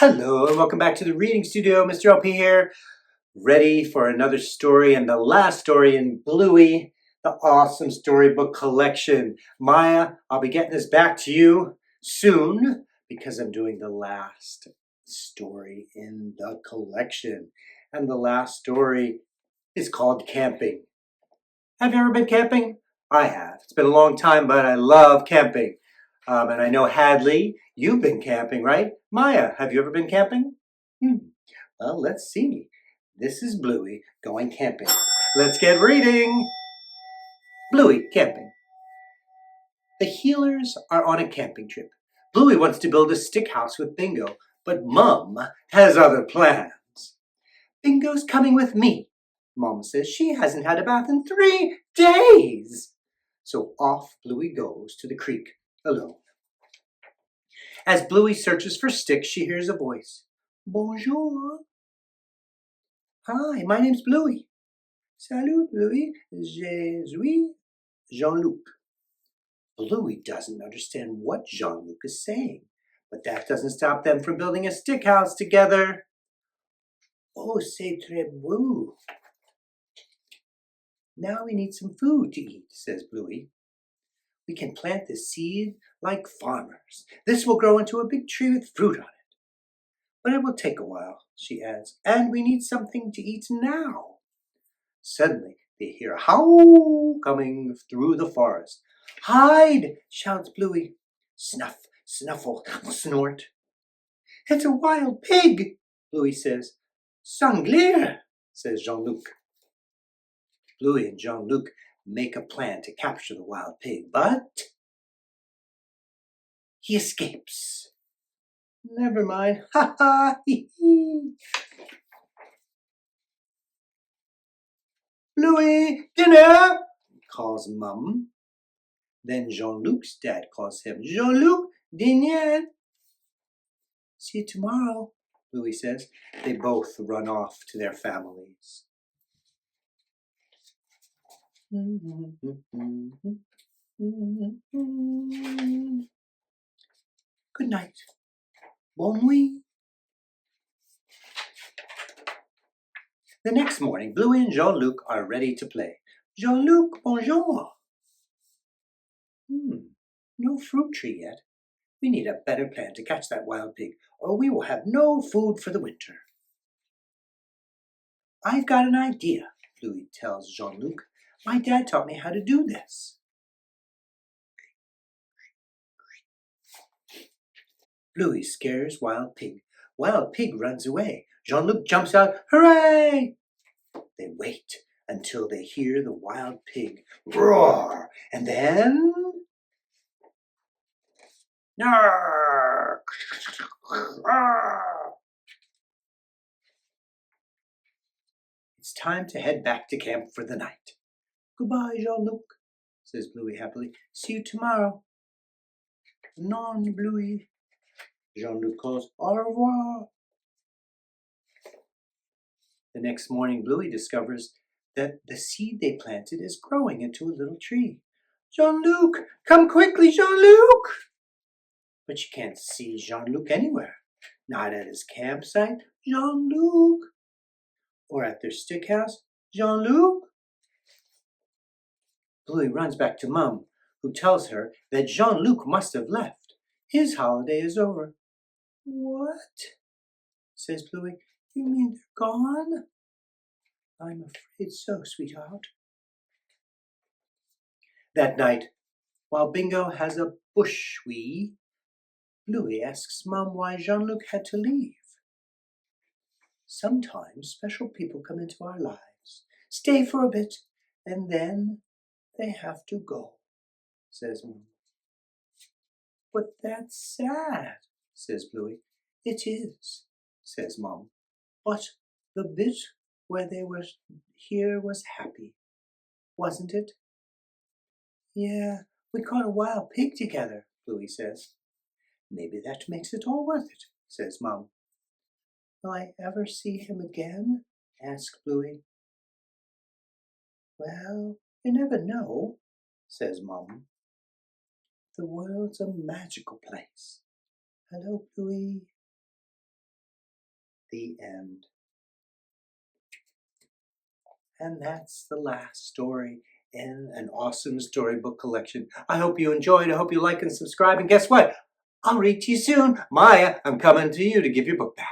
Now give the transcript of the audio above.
Hello and welcome back to the reading studio. Mr. LP here, ready for another story and the last story in Bluey, the awesome storybook collection. Maya, I'll be getting this back to you soon because I'm doing the last story in the collection. And the last story is called Camping. Have you ever been camping? I have. It's been a long time, but I love camping. And I know, Hadley, you've been camping, right? Maya, have you ever been camping? Well, let's see. This is Bluey going camping. Let's get reading. Bluey camping. The Healers are on a camping trip. Bluey wants to build a stick house with Bingo, but Mum has other plans. Bingo's coming with me. Mom says she hasn't had a bath in 3 days. So off Bluey goes to the creek alone. As Bluey searches for sticks, she hears a voice. Bonjour. Hi, my name's Bluey. Salut, Bluey. Je suis Jean-Luc. Bluey doesn't understand what Jean-Luc is saying, but that doesn't stop them from building a stick house together. Oh, c'est très beau. Now we need some food to eat, says Bluey. We can plant the seed like farmers. This will grow into a big tree with fruit on it. But it will take a while, she adds, and we need something to eat now. Suddenly, they hear a howl coming through the forest. Hide, shouts Bluey. Snuff, snuffle, snort. It's a wild pig, Bluey says. Sanglier, says Jean-Luc. Bluey and Jean-Luc make a plan to capture the wild pig, but he escapes. Never mind. Ha ha, hee hee. Bluey, dinner, calls Mum. Then Jean-Luc's dad calls him. Jean-Luc, dîner. See you tomorrow, Bluey says. They both run off to their families. Good night. Bonne nuit. The next morning, Bluey and Jean-Luc are ready to play. Jean-Luc, bonjour. No fruit tree yet. We need a better plan to catch that wild pig, or we will have no food for the winter. I've got an idea, Bluey tells Jean-Luc. My dad taught me how to do this. Bluey scares Wild Pig. Wild Pig runs away. Jean-Luc jumps out. Hooray! They wait until they hear the Wild Pig roar, and then... It's time to head back to camp for the night. Goodbye, Jean-Luc, says Bluey happily. See you tomorrow. Non, Bluey. Jean-Luc calls, au revoir. The next morning, Bluey discovers that the seed they planted is growing into a little tree. Jean-Luc, come quickly, Jean-Luc! But she can't see Jean-Luc anywhere. Not at his campsite, Jean-Luc. Or at their stick house, Jean-Luc. Bluey runs back to Mum, who tells her that Jean-Luc must have left. His holiday is over. What? Says Bluey. You mean they're gone? I'm afraid so, sweetheart. That night, while Bingo has a bushwee, Bluey asks Mum why Jean-Luc had to leave. Sometimes special people come into our lives, stay for a bit, and then they have to go, says Mum. But that's sad, says Bluey. It is, says Mum. But the bit where they were here was happy, wasn't it? Yeah, we caught a wild pig together, Bluey says. Maybe that makes it all worth it, says Mum. Will I ever see him again? asks Bluey. Well, you never know, says Mum. The world's a magical place. Hello, Bluey. The end. And that's the last story in an awesome storybook collection. I hope you enjoyed. I hope you like and subscribe. And guess what? I'll read to you soon. Maya, I'm coming to you to give your book back.